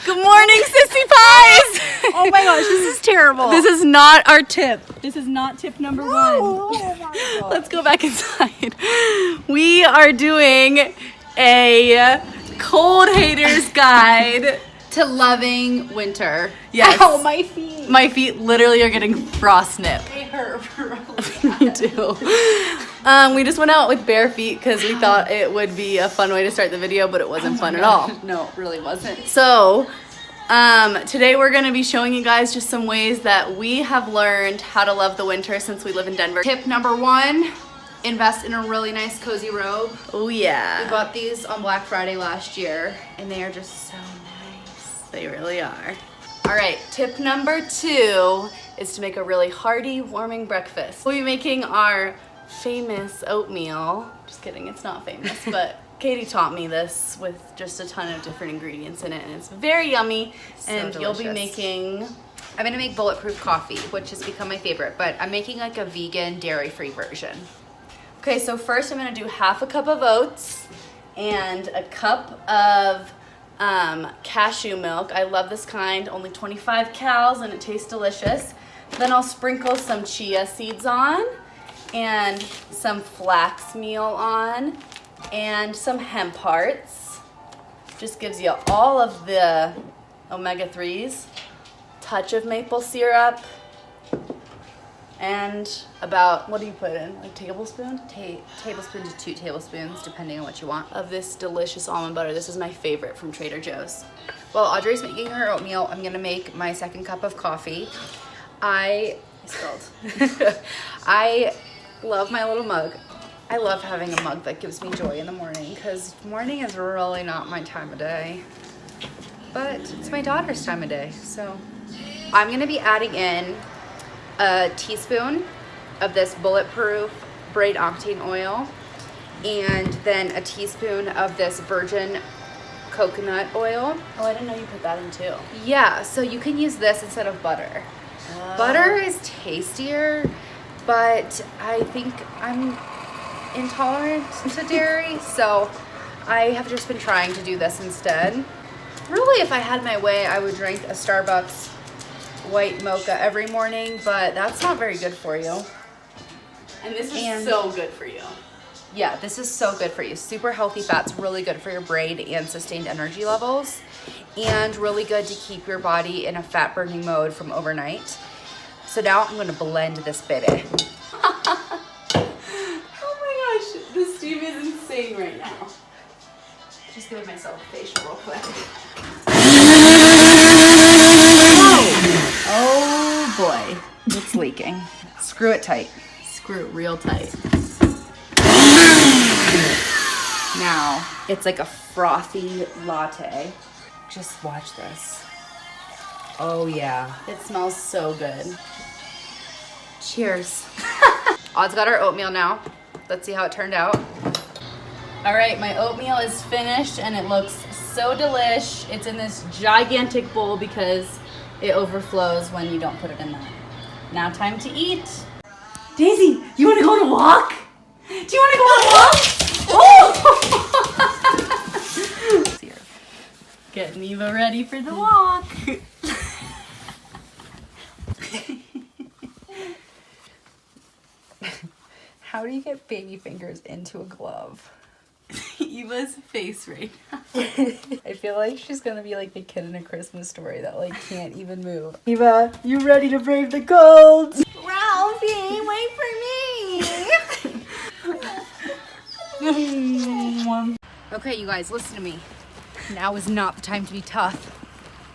Good morning, sissy pies! Oh my gosh, this is terrible. This is not our tip. This is not tip number one. Oh my God. Let's go back inside. We are doing a cold haters guide to loving winter. Yes. Ow, my feet. My feet literally are getting frostnip. They hurt. Me too. We just went out with bare feet because we thought it would be a fun way to start the video, but it wasn't fun at all. No, it really wasn't. So, today we're going to be showing you guys just some ways that we have learned how to love the winter since we live in Denver. Tip number one, invest in a really nice cozy robe. Oh yeah. We bought these on Black Friday last year and they are just so nice. They really are. All right, tip number two is to make a really hearty, warming breakfast. We'll be making our famous oatmeal. Just kidding, it's not famous, but Katie taught me this with just a ton of different ingredients in it, and it's very yummy. So and delicious. You'll be making... I'm gonna make Bulletproof Coffee, which has become my favorite, but I'm making like a vegan, dairy-free version. Okay, so first I'm gonna do half a cup of oats and a cup of cashew milk. I love this kind, only 25 calories, and it tastes delicious. Then I'll sprinkle some chia seeds on and some flax meal on and some hemp hearts. Just gives you all of the omega-3s, touch of maple syrup, and about, what do you put in, like tablespoon? Tablespoon to 2 tablespoons, depending on what you want. Of this delicious almond butter. This is my favorite from Trader Joe's. While Audrey's making her oatmeal, I'm gonna make my second cup of coffee. I love my little mug. I love having a mug that gives me joy in the morning because morning is really not my time of day, but it's my daughter's time of day. So I'm gonna be adding in a teaspoon of this Bulletproof braid octane oil and then a teaspoon of this virgin coconut oil. Oh, I didn't know you put that in too. Yeah, so you can use this instead of butter. Butter is tastier, but I think I'm intolerant to dairy, so I have just been trying to do this instead. Really, if I had my way, I would drink a Starbucks white mocha every morning, but that's not very good for you. And this is so good for you. Yeah, this is so good for you. Super healthy fats, really good for your brain and sustained energy levels, and really good to keep your body in a fat burning mode from overnight. So now I'm gonna blend this baby. Oh my gosh, this steam is insane right now. Just giving myself a facial real quick. Oh boy, it's leaking. Screw it tight. Screw it real tight. Now, it's like a frothy latte. Just watch this. Oh yeah. It smells so good. Cheers. Aud's got our oatmeal now. Let's see how it turned out. All right, my oatmeal is finished and it looks so delish. It's in this gigantic bowl because it overflows when you don't put it in that. Now time to eat. Daisy, you wanna go on a walk? Do you wanna go on a walk? Oh! Get Neva ready for the walk. How do you get baby fingers into a glove? Eva's face right now. I feel like she's gonna be like the kid in A Christmas Story that like can't even move. Eva, you ready to brave the cold? Ralphie, wait for me. Okay, you guys, listen to me. Now is not the time to be tough.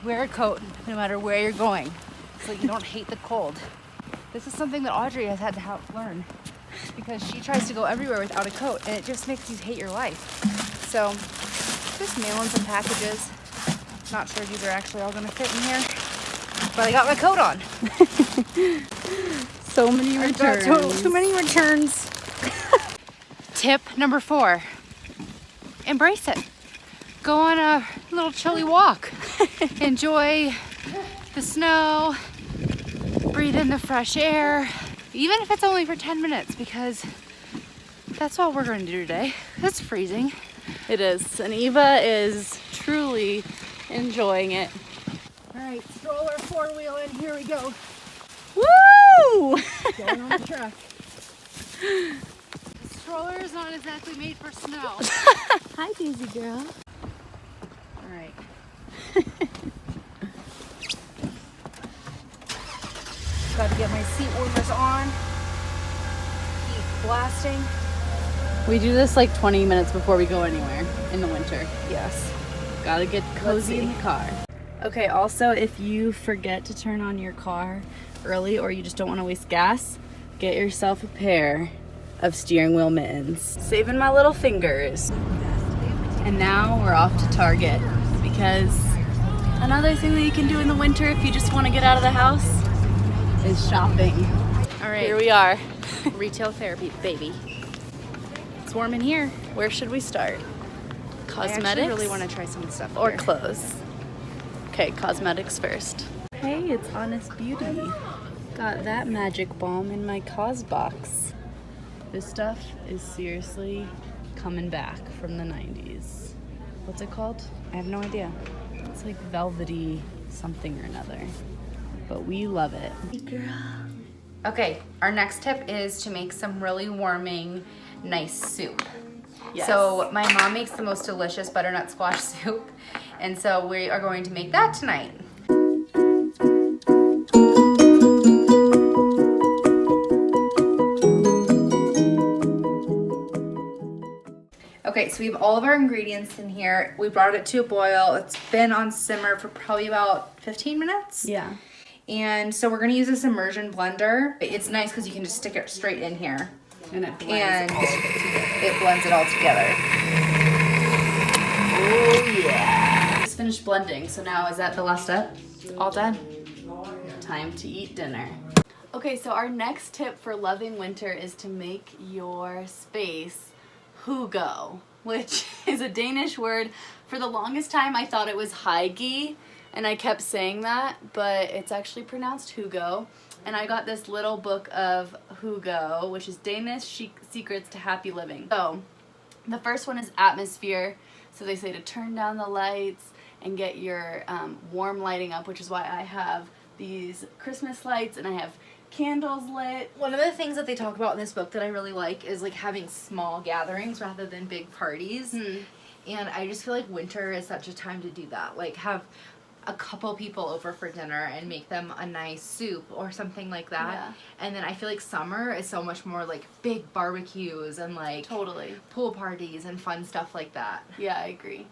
Wear a coat no matter where you're going so you don't hate the cold. This is something that Audrey has had to learn because she tries to go everywhere without a coat and it just makes you hate your life. So just mail in some packages. Not sure these are actually all gonna fit in here, but I got my coat on. So many returns. Too many returns. Tip number 4, embrace it. Go on a little chilly walk. Enjoy the snow, breathe in the fresh air, even if it's only for 10 minutes, because that's what we're going to do today. It's freezing. It is. And Eva is truly enjoying it. All right, stroller, four-wheeling, here we go. Woo! Going on the truck. The stroller is not exactly made for snow. Hi, Daisy girl. All right. Got to get my seat warmers on. Keep blasting. We do this like 20 minutes before we go anywhere in the winter. Yes. Gotta get cozy in the car. Okay, also if you forget to turn on your car early or you just don't want to waste gas, get yourself a pair of steering wheel mittens. Saving my little fingers. And now we're off to Target because another thing that you can do in the winter if you just want to get out of the house is shopping. All right. Here we are. Retail therapy, baby. It's warm in here. Where should we start? Cosmetics? I actually really want to try some stuff Or here. clothes? Okay, cosmetics first. Hey, it's Honest Beauty. Got that magic balm in my cos box. This stuff is seriously coming back from the 90s. What's it called? I have no idea. It's like velvety something or another. But we love it. Girl. Okay, our next tip is to make some really warming, nice soup. Yes. So my mom makes the most delicious butternut squash soup, and so we are going to make that tonight. Okay, so we have all of our ingredients in here. We brought it to a boil. It's been on simmer for probably about 15 minutes. Yeah. And so we're gonna use this immersion blender. It's nice because you can just stick it straight in here. And it blends And all of it together. it blends it all together. Oh yeah. Just finished blending, so now is that the last step? All done. Time to eat dinner. Okay, so our next tip for loving winter is to make your space Hygee, which is a Danish word. For the longest time I thought it was Hygee, and I kept saying that, but it's actually pronounced Hygee. And I got this little book of Hygge, which is Danish secrets to happy living. So the first one is atmosphere. So they say to turn down the lights and get your warm lighting up, which is why I have these Christmas lights and I have candles lit. One of the things that they talk about in this book that I really like is like having small gatherings rather than big parties. And I just feel like winter is such a time to do that. Like have a couple people over for dinner and make them a nice soup or something like that. Yeah. And then I feel like summer is so much more like big barbecues and like Totally. pool parties and fun stuff like that. Yeah, I agree.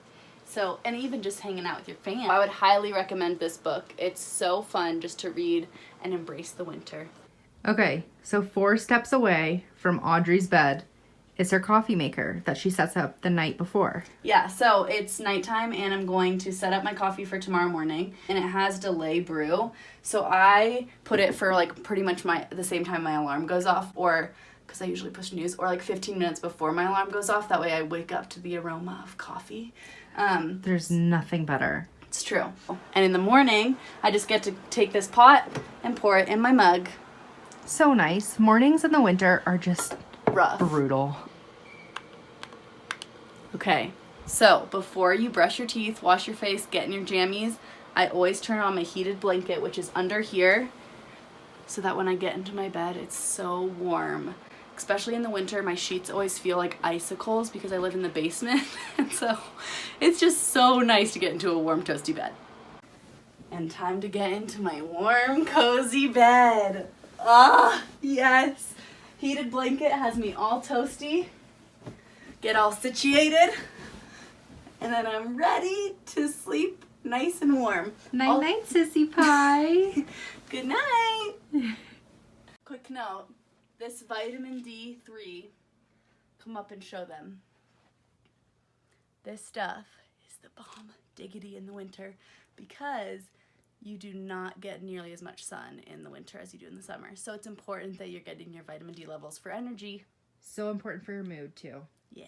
So, and even just hanging out with your fam. I would highly recommend this book. It's so fun just to read and embrace the winter. Okay, so 4 steps away from Audrey's bed is her coffee maker that she sets up the night before. Yeah, so it's nighttime and I'm going to set up my coffee for tomorrow morning, and it has delay brew. So I put it for like pretty much the same time my alarm goes off, or because I usually push snooze, or like 15 minutes before my alarm goes off. That way I wake up to the aroma of coffee. There's nothing better. It's true. And in the morning, I just get to take this pot and pour it in my mug. So nice. Mornings in the winter are just Rough. brutal. Okay, so before you brush your teeth, wash your face, get in your jammies, I always turn on my heated blanket, which is under here, so that when I get into my bed, it's so warm. Especially in the winter, my sheets always feel like icicles because I live in the basement, and so it's just so nice to get into a warm, toasty bed. And time to get into my warm, cozy bed. Ah, yes. Heated blanket has me all toasty. Get all situated, and then I'm ready to sleep nice and warm. Night, sissy pie. Good night. Quick note, this vitamin D3, come up and show them. This stuff is the bomb diggity in the winter because you do not get nearly as much sun in the winter as you do in the summer. So it's important that you're getting your vitamin D levels for energy. So important for your mood too. Yeah.